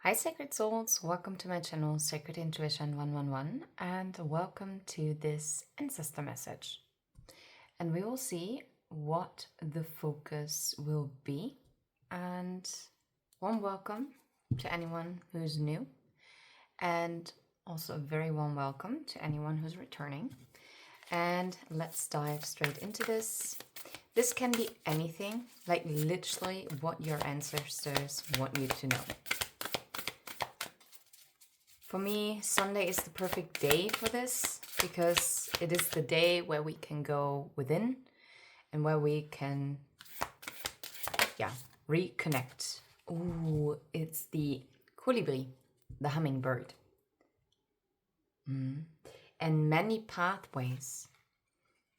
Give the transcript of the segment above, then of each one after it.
Hi Sacred Souls, welcome to my channel Sacred Intuition 111 and welcome to this Ancestor Message. And we will see what the focus will be. And warm welcome to anyone who's new, and also a very warm welcome to anyone who's returning. And let's dive straight into this. This can be anything, like literally what your ancestors want you to know. For me, Sunday is the perfect day for this because it is the day where we can go within and where we can, reconnect. Ooh, it's the Kolibri, the hummingbird. And many pathways.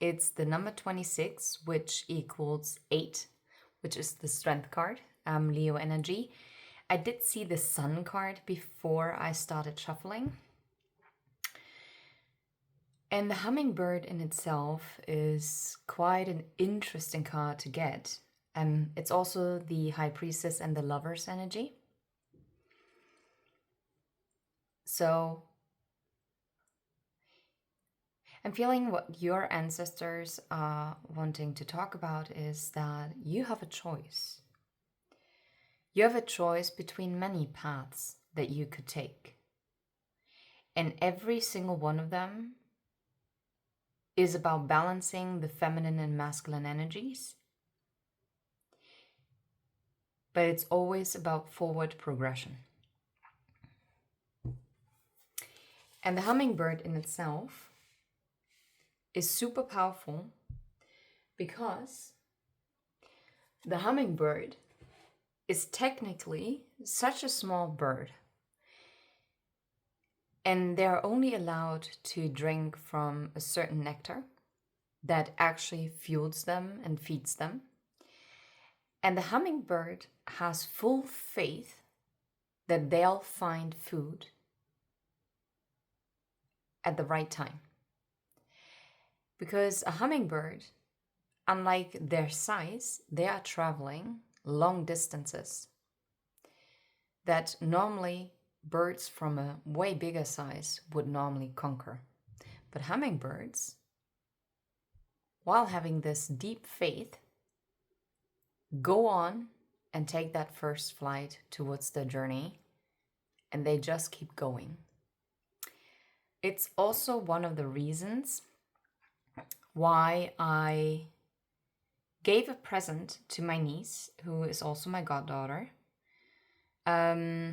It's the number 26, which equals 8, which is the strength card, Leo energy. I did see the sun card before I started shuffling. And the hummingbird in itself is quite an interesting card to get. It's also the high priestess and the lover's energy. So I'm feeling what your ancestors are wanting to talk about is that you have a choice. You have a choice between many paths that you could take. And every single one of them is about balancing the feminine and masculine energies. But it's always about forward progression. And the hummingbird in itself is super powerful because the hummingbird is technically such a small bird, and they're only allowed to drink from a certain nectar that actually fuels them and feeds them. And the hummingbird has full faith that they'll find food at the right time. Because a hummingbird, unlike their size, they are traveling long distances that normally birds from a way bigger size would normally conquer. But hummingbirds, while having this deep faith, go on and take that first flight towards their journey, and they just keep going. It's also one of the reasons why I gave a present to my niece, who is also my goddaughter, that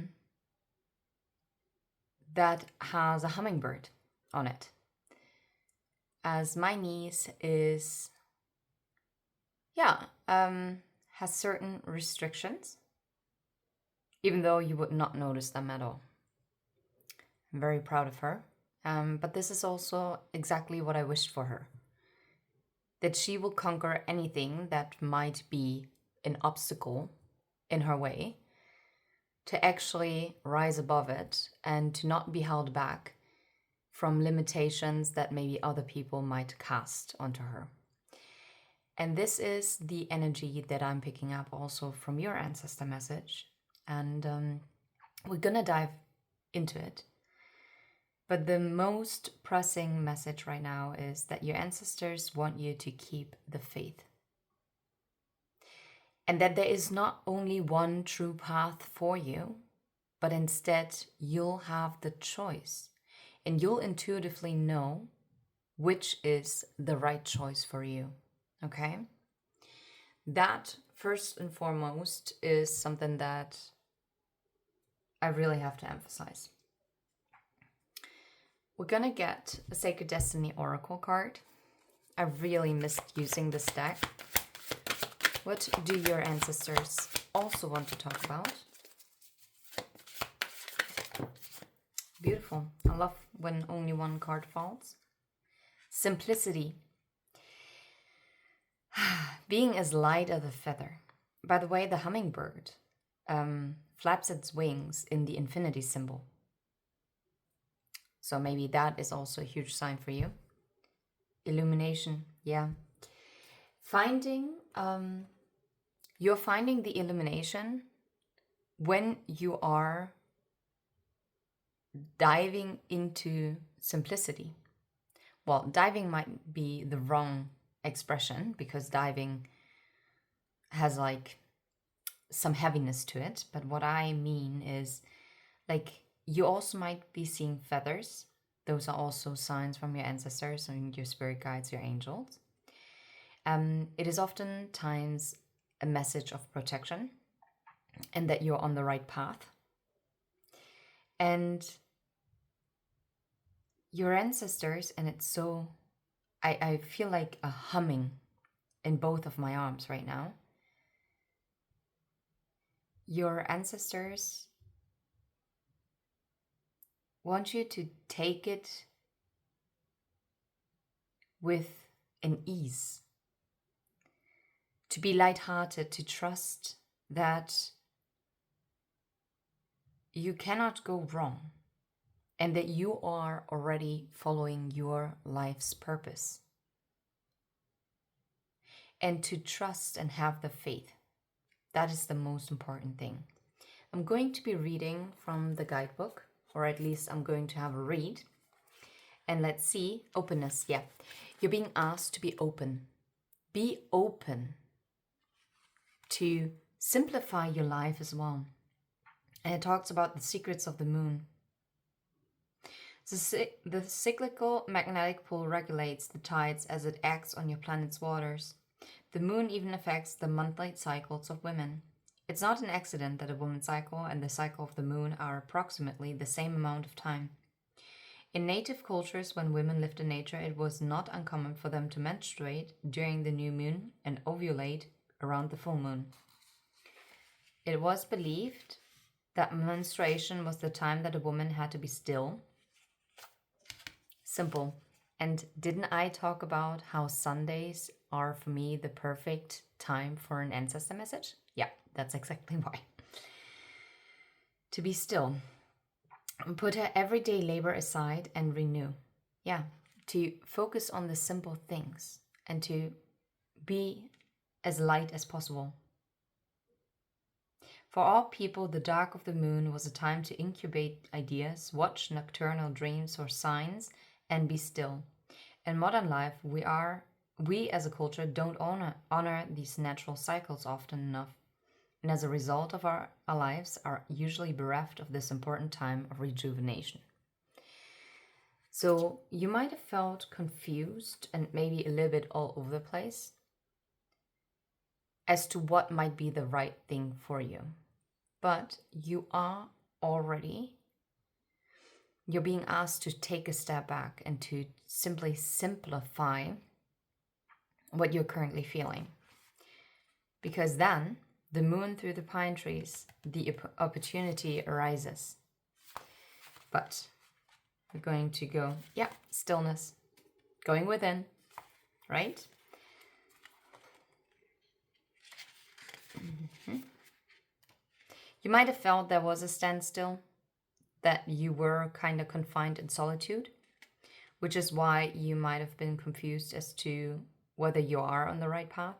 has a hummingbird on it. As my niece is, has certain restrictions, even though you would not notice them at all. I'm very proud of her. But this is also exactly what I wished for her. That she will conquer anything that might be an obstacle in her way, to actually rise above it and to not be held back from limitations that maybe other people might cast onto her. And this is the energy that I'm picking up also from your ancestor message. And we're gonna dive into it. But the most pressing message right now is that your ancestors want you to keep the faith. And that there is not only one true path for you, but instead you'll have the choice. And you'll intuitively know which is the right choice for you. Okay? That, first and foremost, is something that I really have to emphasize. We're gonna get a Sacred Destiny Oracle card. I really missed using this deck. What do your ancestors also want to talk about? Beautiful. I love when only one card falls. Simplicity. Being as light as a feather. By the way, the hummingbird flaps its wings in the infinity symbol. So maybe that is also a huge sign for you. Illumination, yeah. You're finding the illumination when you are diving into simplicity. Well, diving might be the wrong expression because diving has like some heaviness to it. But what I mean is like you also might be seeing feathers. Those are also signs from your ancestors and your spirit guides, your angels. It is oftentimes a message of protection and that you're on the right path. And your ancestors, and it's so, I feel like a humming in both of my arms right now. Your ancestors want you to take it with an ease, to be lighthearted, to trust that you cannot go wrong and that you are already following your life's purpose. And to trust and have the faith. That is the most important thing. I'm going to be reading from the guidebook, or at least I'm going to have a read. And let's see, openness, yeah. You're being asked to be open. Be open to simplify your life as well. And it talks about the secrets of the moon. The cyclical magnetic pole regulates the tides as it acts on your planet's waters. The moon even affects the monthly cycles of women. It's not an accident that a woman's cycle and the cycle of the moon are approximately the same amount of time. In native cultures, when women lived in nature, it was not uncommon for them to menstruate during the new moon and ovulate around the full moon. It was believed that menstruation was the time that a woman had to be still. Simple. And didn't I talk about how Sundays are for me the perfect time for an ancestor message? Yeah, that's exactly why. To be still. Put her everyday labor aside and renew. Yeah, to focus on the simple things and to be as light as possible. For all people, the dark of the moon was a time to incubate ideas, watch nocturnal dreams or signs, and be still. In modern life, we as a culture don't honor these natural cycles often enough. And as a result of our lives are usually bereft of this important time of rejuvenation. So you might have felt confused and maybe a little bit all over the place as to what might be the right thing for you. But you're being asked to take a step back and to simply simplify what you're currently feeling. Because then the moon through the pine trees, the opportunity arises. But we're going to go, stillness, going within, right? Mm-hmm. You might have felt there was a standstill, that you were kind of confined in solitude, which is why you might have been confused as to whether you are on the right path.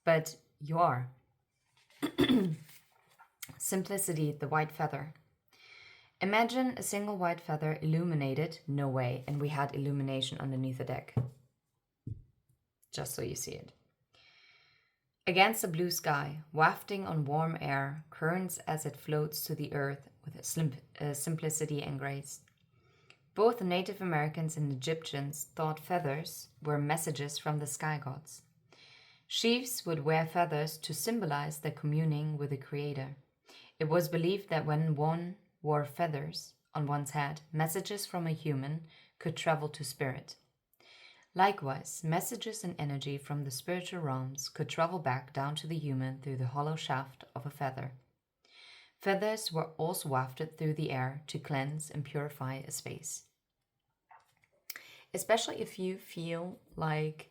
But you are. Simplicity, the white feather. Imagine a single white feather illuminated, no way, and we had illumination underneath the deck. Just so you see it. Against the blue sky, wafting on warm air, currents as it floats to the earth with simplicity and grace. Both Native Americans and Egyptians thought feathers were messages from the sky gods. Chiefs would wear feathers to symbolize their communing with the Creator. It was believed that when one wore feathers on one's head, messages from a human could travel to spirit. Likewise, messages and energy from the spiritual realms could travel back down to the human through the hollow shaft of a feather. Feathers were also wafted through the air to cleanse and purify a space. Especially if you feel like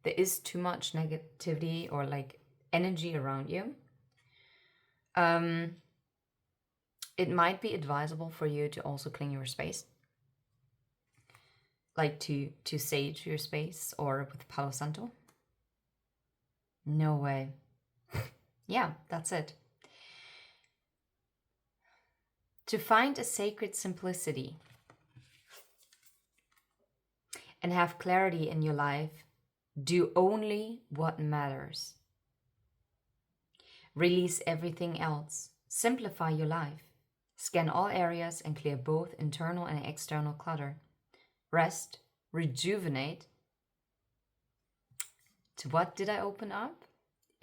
there is too much negativity or like energy around you, it might be advisable for you to also clean your space. Like to sage your space or with Palo Santo. No way. Yeah, that's it. To find a sacred simplicity and have clarity in your life, do only what matters. Release everything else. Simplify your life. Scan all areas and clear both internal and external clutter. Rest, rejuvenate. To what did I open up?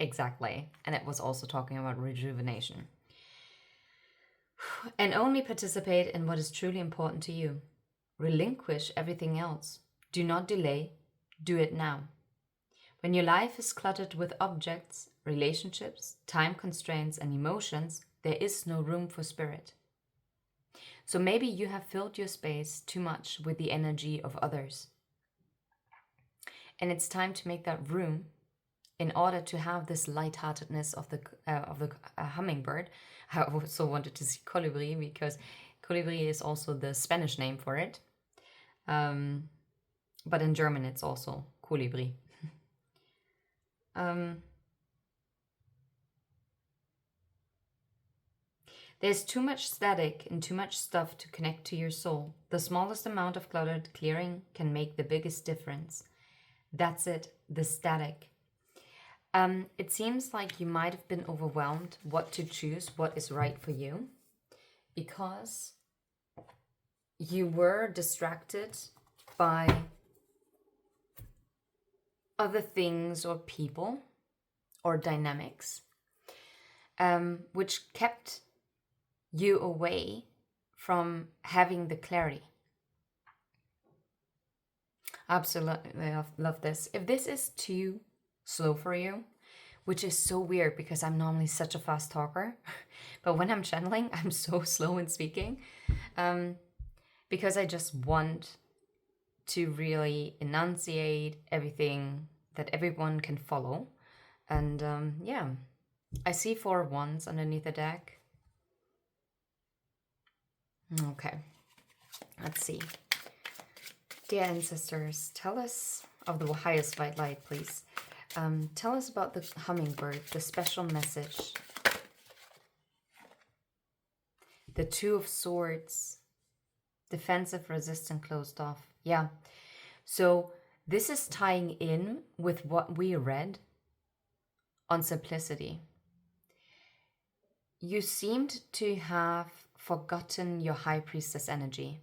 Exactly. And it was also talking about rejuvenation. And only participate in what is truly important to you. Relinquish everything else. Do not delay. Do it now. When your life is cluttered with objects, relationships, time constraints, and emotions, there is no room for spirit. So maybe you have filled your space too much with the energy of others. And it's time to make that room in order to have this lightheartedness of the hummingbird. I also wanted to see Kolibri because Kolibri is also the Spanish name for it. But in German it's also Kolibri. There's too much static and too much stuff to connect to your soul. The smallest amount of cluttered clearing can make the biggest difference. That's it, the static. It seems like you might have been overwhelmed what to choose, what is right for you, because you were distracted by other things or people or dynamics, which kept you away from having the clarity. Absolutely love this. If this is too slow for you, which is so weird because I'm normally such a fast talker, but when I'm channeling, I'm so slow in speaking, because I just want to really enunciate everything that everyone can follow. And yeah, I see 4 wands underneath the deck. Okay, let's see. Dear ancestors, tell us of the highest white light, please. Tell us about the hummingbird, the special message. The 2 of Swords, defensive, resistant, closed off. Yeah, so this is tying in with what we read on simplicity. You seemed to have forgotten your high priestess energy.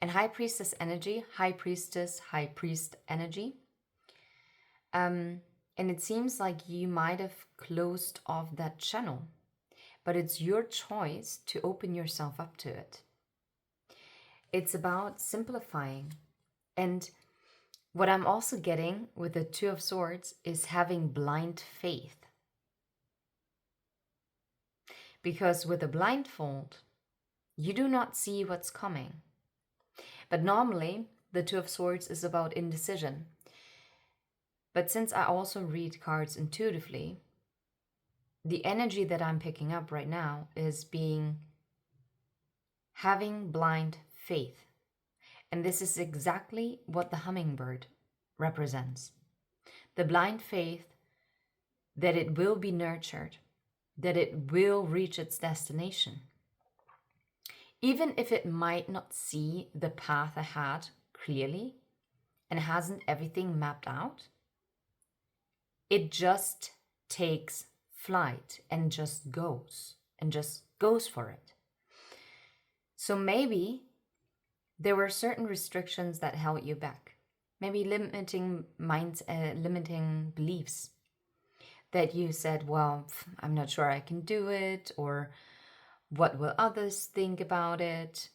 And high priestess energy, high priestess, high priest energy. And it seems like you might have closed off that channel, but it's your choice to open yourself up to it. It's about simplifying. And what I'm also getting with the 2 of Swords is having blind faith. Because with a blindfold, you do not see what's coming. But normally, the 2 of Swords is about indecision. But since I also read cards intuitively, the energy that I'm picking up right now is having blind faith. And this is exactly what the hummingbird represents. The blind faith that it will be nurtured, that it will reach its destination. Even if it might not see the path ahead clearly and hasn't everything mapped out, it just takes flight and just goes for it. So maybe there were certain restrictions that held you back. Maybe limiting beliefs that you said, well, I'm not sure I can do it, or what will others think about it?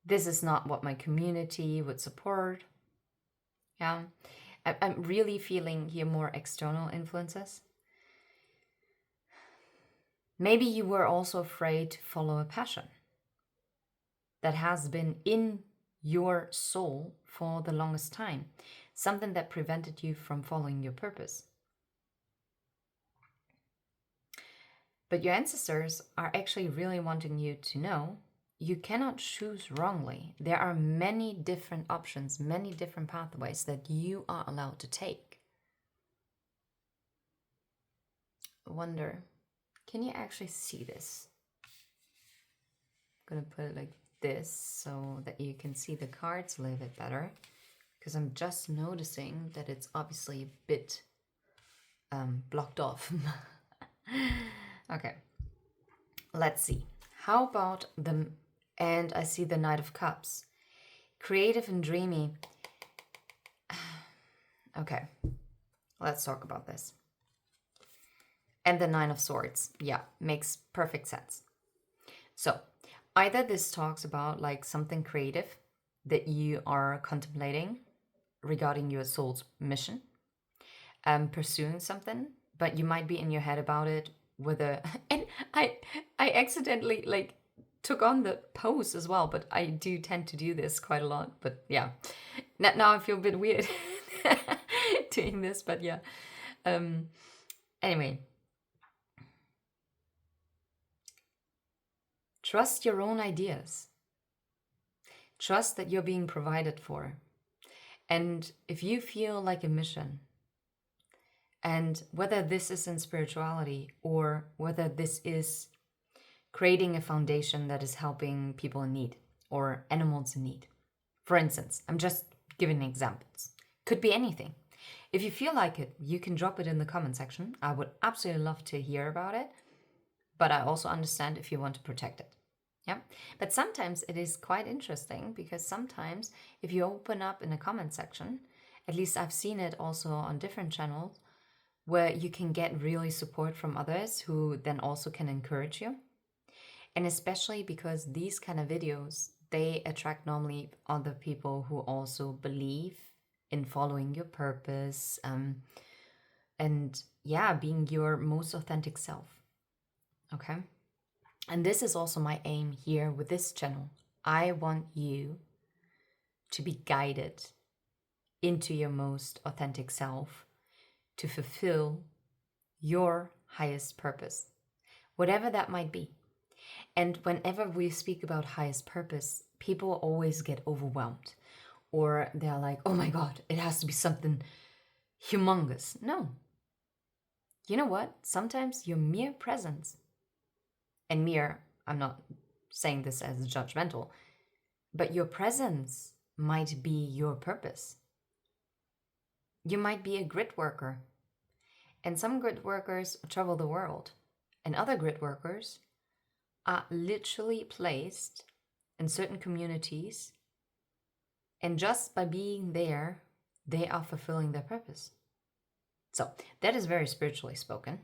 This is not what my community would support. Yeah, I'm really feeling here more external influences. Maybe you were also afraid to follow a passion that has been in your soul for the longest time, something that prevented you from following your purpose. But your ancestors are actually really wanting you to know you cannot choose wrongly. There are many different options, many different pathways that you are allowed to take. I wonder, Can you actually see this? I'm gonna put it like this so that you can see the cards a little bit better, because I'm just noticing that it's obviously a bit blocked off. Okay, let's see. How about and I see the Knight of Cups. Creative and dreamy. Okay, let's talk about this. And the Nine of Swords. Yeah, makes perfect sense. So either this talks about like something creative that you are contemplating regarding your soul's mission, pursuing something, but you might be in your head about it with a and I accidentally like took on the pose as well, but I do tend to do this quite a lot. But yeah, now I feel a bit weird doing this, but yeah. Anyway, trust your own ideas. Trust that you're being provided for. And if you feel like a mission, and whether this is in spirituality or whether this is creating a foundation that is helping people in need or animals in need. For instance, I'm just giving examples. Could be anything. If you feel like it, you can drop it in the comment section. I would absolutely love to hear about it. But I also understand if you want to protect it. Yeah. But sometimes it is quite interesting, because sometimes if you open up in a comment section, at least I've seen it also on different channels, where you can get really support from others who then also can encourage you. And especially because these kind of videos, they attract normally other people who also believe in following your purpose, and yeah, being your most authentic self. Okay. And this is also my aim here with this channel. I want you to be guided into your most authentic self, to fulfill your highest purpose, whatever that might be. And whenever we speak about highest purpose, people always get overwhelmed, or they're like, oh my God, it has to be something humongous. No. You know what? Sometimes your mere presence, and mere, I'm not saying this as judgmental, but your presence might be your purpose. You might be a grid worker, and some grid workers travel the world, and other grid workers are literally placed in certain communities, and just by being there, they are fulfilling their purpose. So that is very spiritually spoken.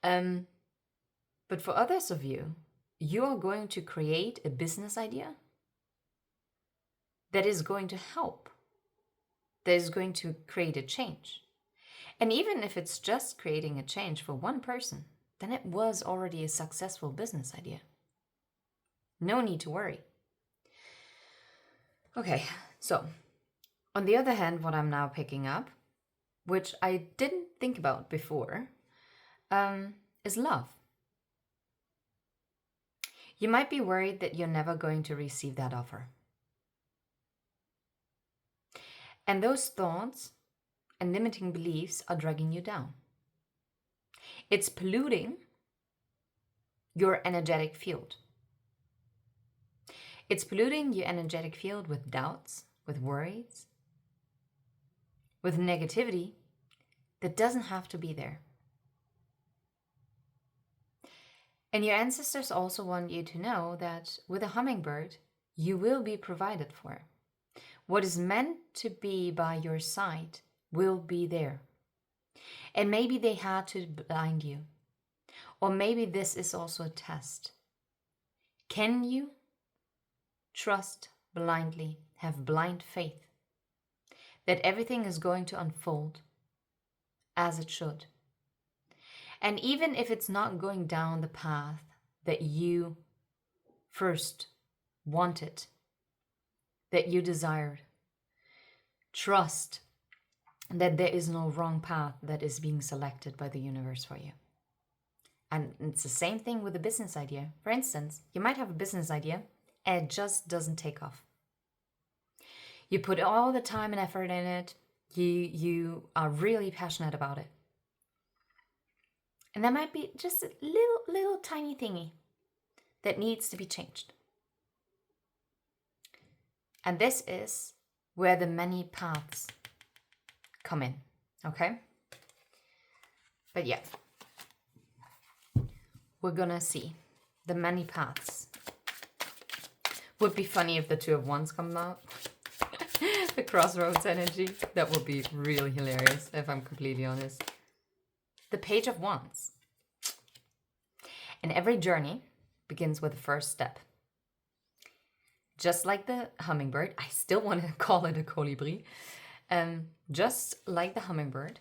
But for others of you, you are going to create a business idea that is going to help, that is going to create a change. And even if it's just creating a change for one person, then it was already a successful business idea. No need to worry. Okay, so on the other hand, what I'm now picking up, which I didn't think about before, is love. You might be worried that you're never going to receive that offer. And those thoughts and limiting beliefs are dragging you down. It's polluting your energetic field. It's polluting your energetic field with doubts, with worries, with negativity that doesn't have to be there. And your ancestors also want you to know that with a hummingbird, you will be provided for. What is meant to be by your side will be there. And maybe they had to blind you. Or maybe this is also a test. Can you trust blindly, have blind faith that everything is going to unfold as it should? And even if it's not going down the path that you first wanted, that you desired, trust that there is no wrong path that is being selected by the universe for you. And it's the same thing with a business idea. For instance, you might have a business idea and it just doesn't take off. You put all the time and effort in it. You are really passionate about it. And there might be just a little tiny thingy that needs to be changed. And this is where the many paths come in, okay? But yeah, we're gonna see the many paths. Would be funny if the Two of Wands come out. The crossroads energy. That would be really hilarious, if I'm completely honest. The Page of Wands. And every journey begins with the first step. Just like the hummingbird, I still want to call it a Kolibri. Just like the hummingbird.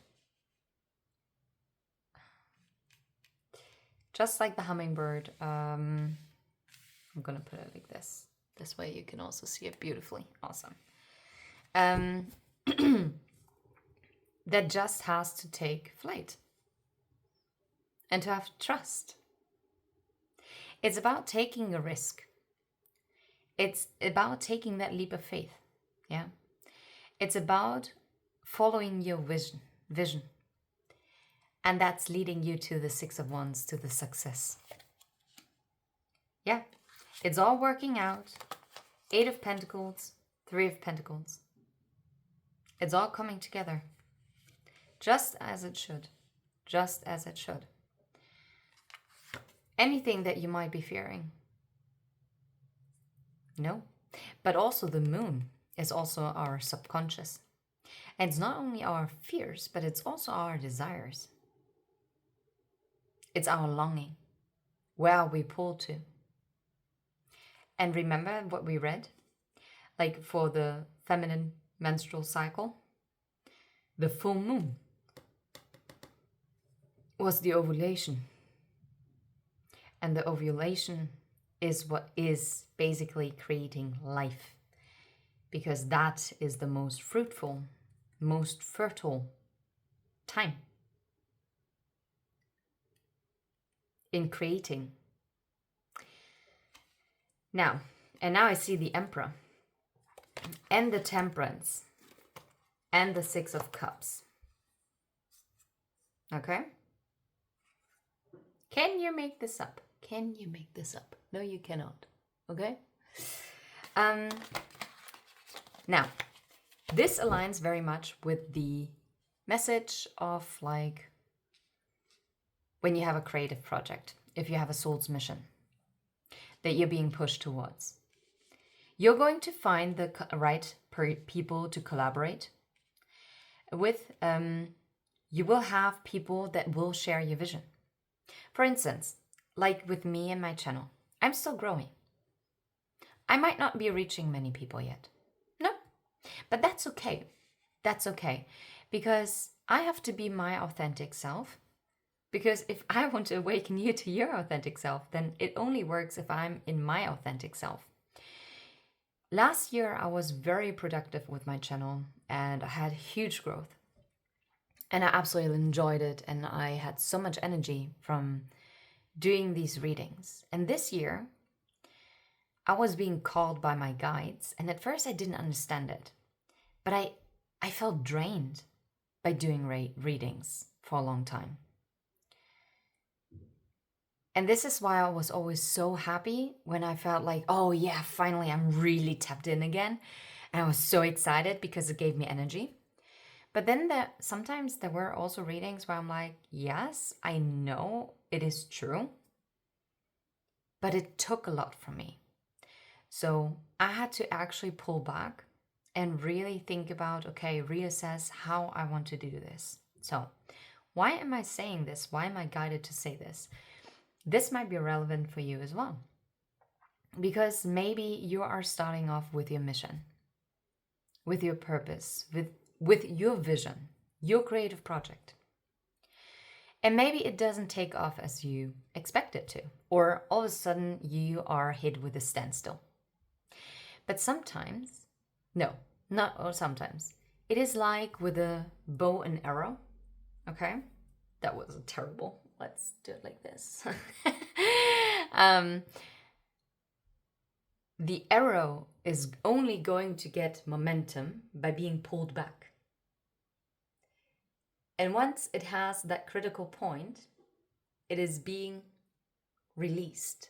Just like the hummingbird, I'm gonna put it like this. This way you can also see it beautifully. Awesome. That just has to take flight and to have trust. It's about taking a risk. It's about taking that leap of faith. Yeah. It's about following your vision. And that's leading you to the Six of Wands, to the success. Yeah. It's all working out. 8 of Pentacles, 3 of Pentacles. It's all coming together. Just as it should. Just as it should. Anything that you might be fearing. No. But also the moon is also our subconscious. And it's not only our fears, but it's also our desires. It's our longing. Where are we pulled to? And remember what we read? Like for the feminine menstrual cycle, the full moon was the ovulation. And the ovulation is what is basically creating life. Because that is the most fruitful, most fertile time in creating. Now I see the Emperor and the Temperance and the Six of Cups. Okay? Can you make this up? Can you make this up? No, you cannot. Okay? Now, this aligns very much with the message of like when you have a creative project, if you have a soul's mission that you're being pushed towards. You're going to find the right people to collaborate with. You will have people that will share your vision. For instance, like with me and my channel, I'm still growing. I might not be reaching many people yet. No, but that's okay. That's okay. Because I have to be my authentic self. Because if I want to awaken you to your authentic self, then it only works if I'm in my authentic self. Last year, I was very productive with my channel and I had huge growth. And I absolutely enjoyed it. And I had so much energy from doing these readings. And this year, I was being called by my guides. And at first, I didn't understand it. But I felt drained by doing readings for a long time. And this is why I was always so happy when I felt like, oh yeah, finally I'm really tapped in again. And I was so excited because it gave me energy. But then sometimes there were also readings where I'm like, yes, I know it is true. But it took a lot from me. So I had to actually pull back and really think about, okay, reassess how I want to do this. So why am I saying this? Why am I guided to say this? This might be relevant for you as well. Because maybe you are starting off with your mission, with your purpose, with your vision, your creative project. And maybe it doesn't take off as you expect it to, or all of a sudden you are hit with a standstill. But sometimes, no, not all sometimes, it is like with a bow and arrow, okay? That was terrible. Let's do it like this. The arrow is only going to get momentum by being pulled back. And once it has that critical point, it is being released.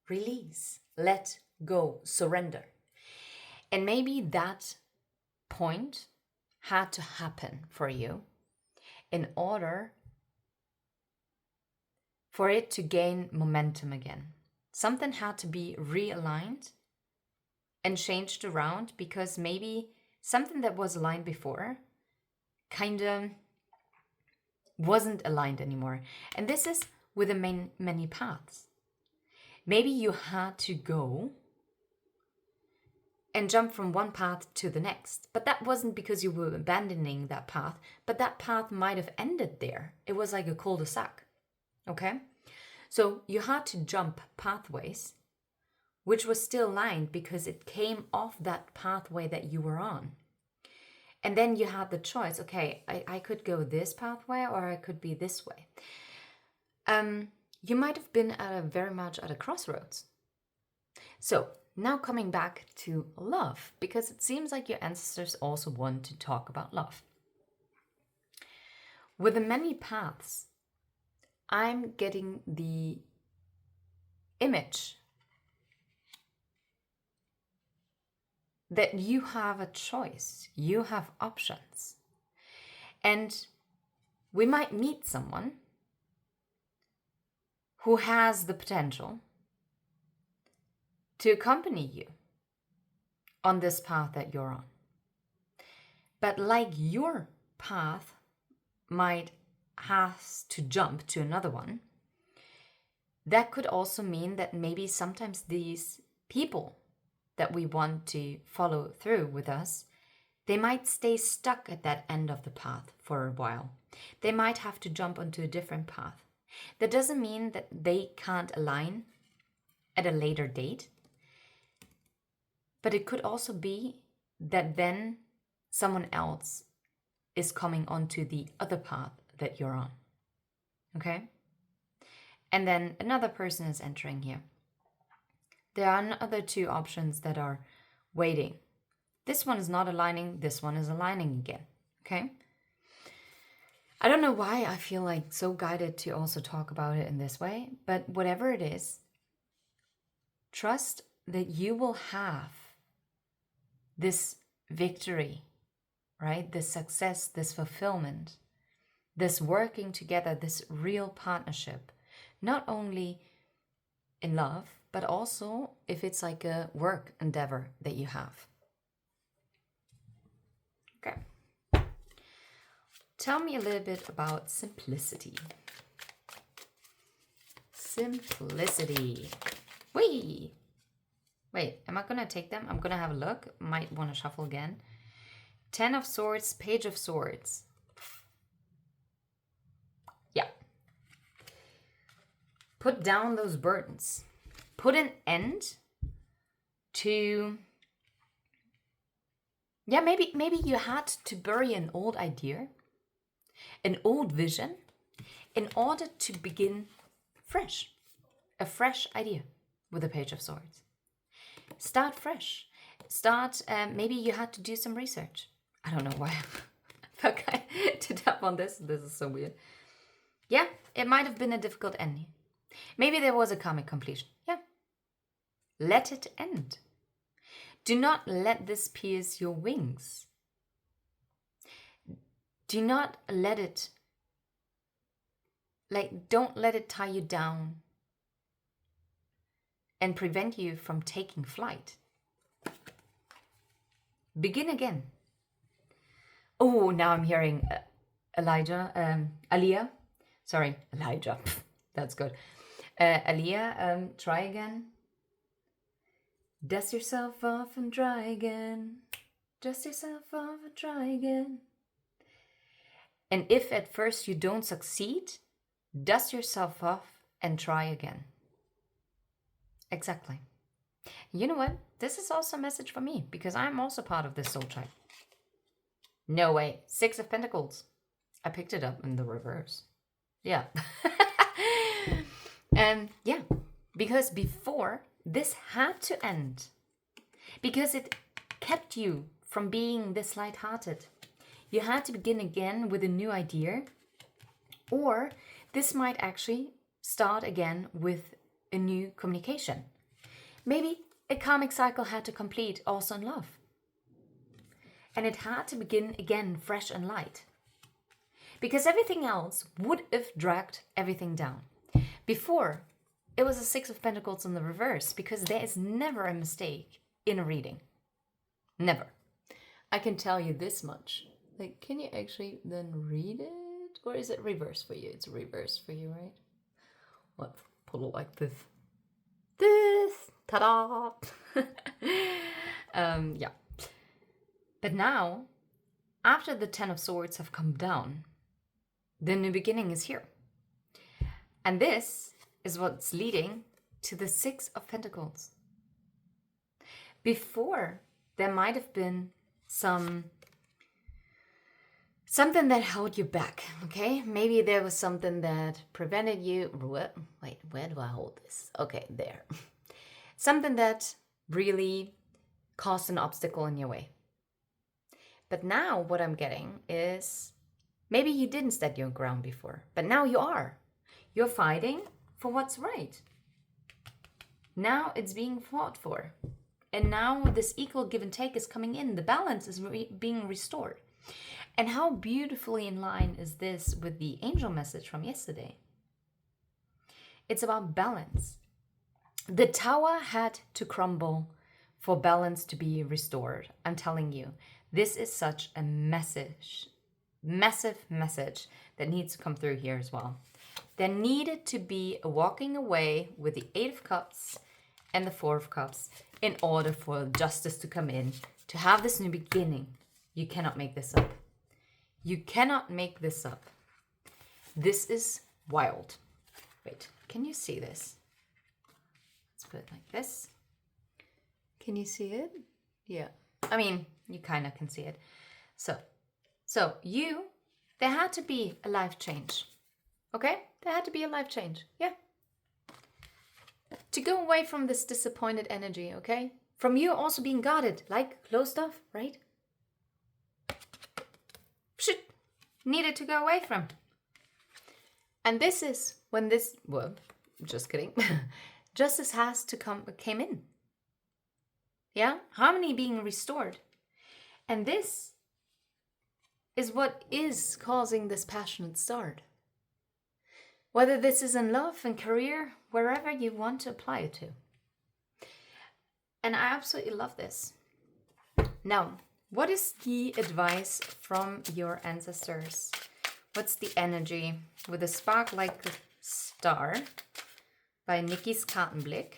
Release, let go, surrender. And maybe that point had to happen for you in order for it to gain momentum again. Something had to be realigned and changed around, because maybe something that was aligned before kind of wasn't aligned anymore. And this is with the many paths. Maybe you had to go and jump from one path to the next. But that wasn't because you were abandoning that path, but that path might have ended there. It was like a cul-de-sac, okay? So you had to jump pathways, which was still lined because it came off that pathway that you were on. And then you had the choice, okay, I could go this pathway or I could be this way. You might have been very much at a crossroads. So now coming back to love, because it seems like your ancestors also want to talk about love. With the many paths, I'm getting the image that you have a choice, you have options. And we might meet someone who has the potential to accompany you on this path that you're on. But like your path might have to jump to another one, that could also mean that maybe sometimes these people that we want to follow through with us, they might stay stuck at that end of the path for a while. They might have to jump onto a different path. That doesn't mean that they can't align at a later date, but it could also be that then someone else is coming onto the other path that you're on, okay? And then another person is entering here. There are another two options that are waiting. This one is not aligning, this one is aligning again, okay? I don't know why I feel like so guided to also talk about it in this way, but whatever it is, trust that you will have this victory, right? This success, this fulfillment, this working together, this real partnership, not only in love, but also if it's like a work endeavor that you have. Okay. Tell me a little bit about simplicity. Simplicity. Wait, am I going to take them? I'm going to have a look. Might want to shuffle again. 10 of Swords, Page of Swords. Yeah. Put down those burdens. Put an end to... Yeah, maybe you had to bury an old idea, an old vision, in order to begin fresh. A fresh idea with the Page of Swords. Start fresh. Maybe you had to do some research. I don't know why I felt kind to tap on this. This is so weird. Yeah, it might have been a difficult ending. Maybe there was a karmic completion. Yeah. Let it end. Do not let this pierce your wings. Do not let it, don't let it tie you down and prevent you from taking flight. Begin again. Oh, now I'm hearing Aaliyah. Sorry, Elijah. That's good. Aaliyah, try again. Dust yourself off and try again. Dust yourself off and try again. And if at first you don't succeed, dust yourself off and try again. Exactly. You know what? This is also a message for me, because I'm also part of this soul tribe. No way. 6 of Pentacles. I picked it up in the reverse. Yeah. And yeah, because before this had to end, because it kept you from being this lighthearted. You had to begin again with a new idea, or this might actually start again with a new communication. Maybe a karmic cycle had to complete also in love. And it had to begin again fresh and light. Because everything else would have dragged everything down. Before, it was a Six of Pentacles in the reverse, because there is never a mistake in a reading. Never. I can tell you this much. Like, can you actually then read it? Or is it reverse for you? It's reverse for you, right? What? Put it like this. This. Ta-da! Yeah. But now, after the Ten of Swords have come down, the new beginning is here. And this is what's leading to the Six of Pentacles. Before, there might have been something that held you back, okay? Maybe there was something that prevented you. Wait, where do I hold this? Okay, there. Something that really caused an obstacle in your way. But now what I'm getting is maybe you didn't stand your ground before, but now you are. You're fighting for what's right. Now it's being fought for. And now this equal give and take is coming in. The balance is being restored. And how beautifully in line is this with the angel message from yesterday? It's about balance. The tower had to crumble for balance to be restored. I'm telling you, this is such a message, massive message that needs to come through here as well. There needed to be a walking away with the Eight of Cups and the Four of Cups in order for justice to come in, to have this new beginning. You cannot make this up. You cannot make this up. This is wild. Wait, can you see this? Let's put it like this. Can you see it? Yeah. I mean, you kind of can see it. So there had to be a life change. Okay? There had to be a life change. Yeah. To go away from this disappointed energy, okay? From you also being guarded, like closed off, right? Shit. Needed to go away from. And this is when this, well, just kidding. Justice has to came in. Yeah? Harmony being restored. And this is what is causing this passionate start. Whether this is in love and career, wherever you want to apply it to. And I absolutely love this. Now, what is the advice from your ancestors? What's the energy with a spark like a star by Nikki's Kartenblick?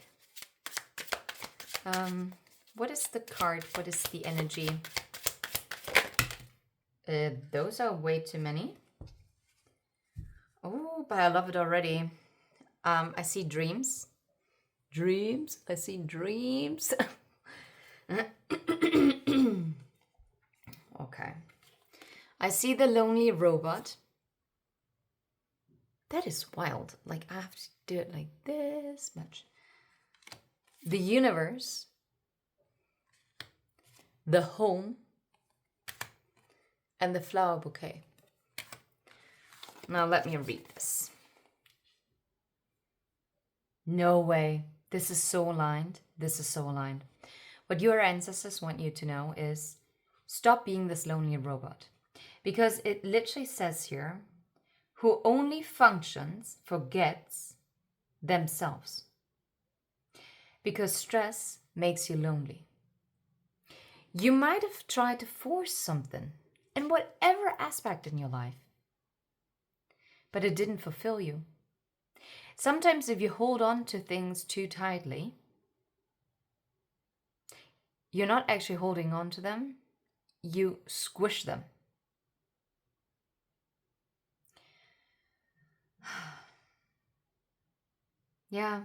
What is the card? What is the energy? Those are way too many. Oh, but I love it already. I see dreams. Dreams. I see dreams. Okay. I see the lonely robot. That is wild. Like, I have to do it like this much. The universe. The home. And the flower bouquet. Now let me read this. No way. This is so aligned. This is so aligned. What your ancestors want you to know is stop being this lonely robot. Because it literally says here, who only functions, forgets themselves. Because stress makes you lonely. You might have tried to force something in whatever aspect in your life, but it didn't fulfill you. Sometimes if you hold on to things too tightly, you're not actually holding on to them, you squish them. Yeah.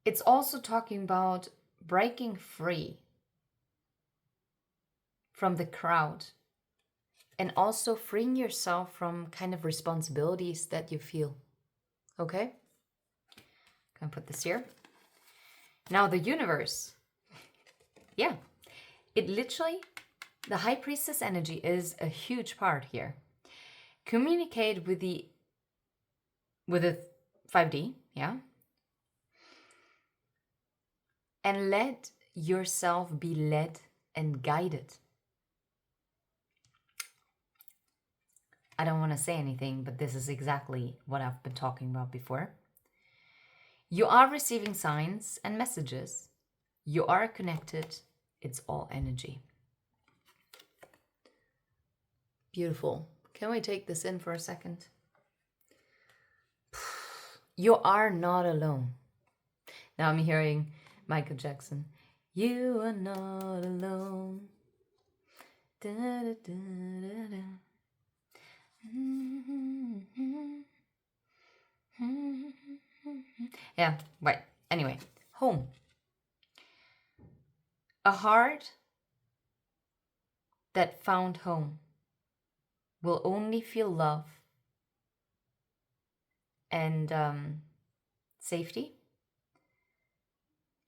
It's also talking about breaking free from the crowd and also freeing yourself from kind of responsibilities that you feel. Okay? Can I put this here? Now the universe. Yeah. It literally, the High Priestess energy is a huge part here. Communicate with the with a 5D, yeah? And let yourself be led and guided. I don't want to say anything, but this is exactly what I've been talking about before. You are receiving signs and messages. You are connected. It's all energy. Beautiful. Can we take this in for a second? You are not alone. Now I'm hearing Michael Jackson. You are not alone. Da, da, da, da, da. Yeah, right. Anyway, home. A heart that found home will only feel love and safety.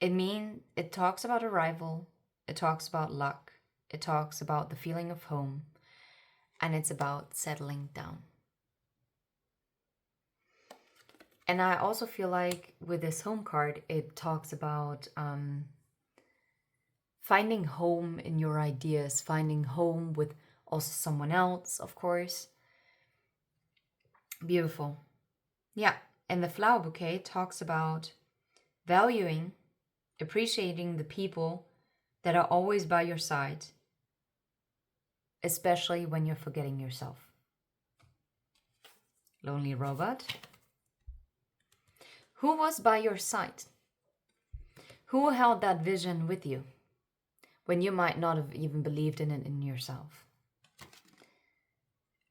It talks about arrival, it talks about luck, it talks about the feeling of home, and it's about settling down. And I also feel like with this home card, it talks about finding home in your ideas, finding home with also someone else, of course. Beautiful. Yeah, and the flower bouquet talks about valuing, appreciating the people that are always by your side, especially when you're forgetting yourself. Lonely robot. Who was by your side? Who held that vision with you when you might not have even believed in it in yourself?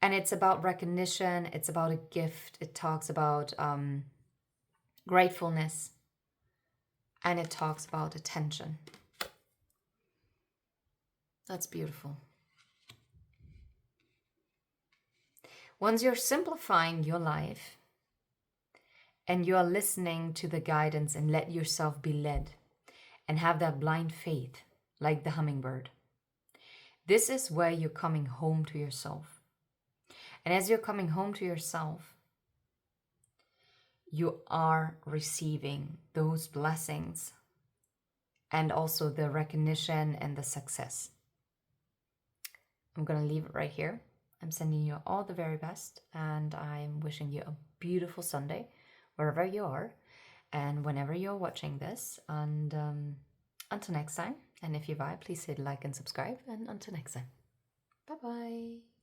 And it's about recognition. It's about a gift. It talks about gratefulness. And it talks about attention. That's beautiful. Once you're simplifying your life and you're listening to the guidance and let yourself be led and have that blind faith like the hummingbird, this is where you're coming home to yourself. And as you're coming home to yourself, you are receiving those blessings and also the recognition and the success. I'm going to leave it right here. I'm sending you all the very best, and I'm wishing you a beautiful Sunday wherever you are and whenever you're watching this. And until next time, and if you vibe, please hit like and subscribe, and until next time, bye bye.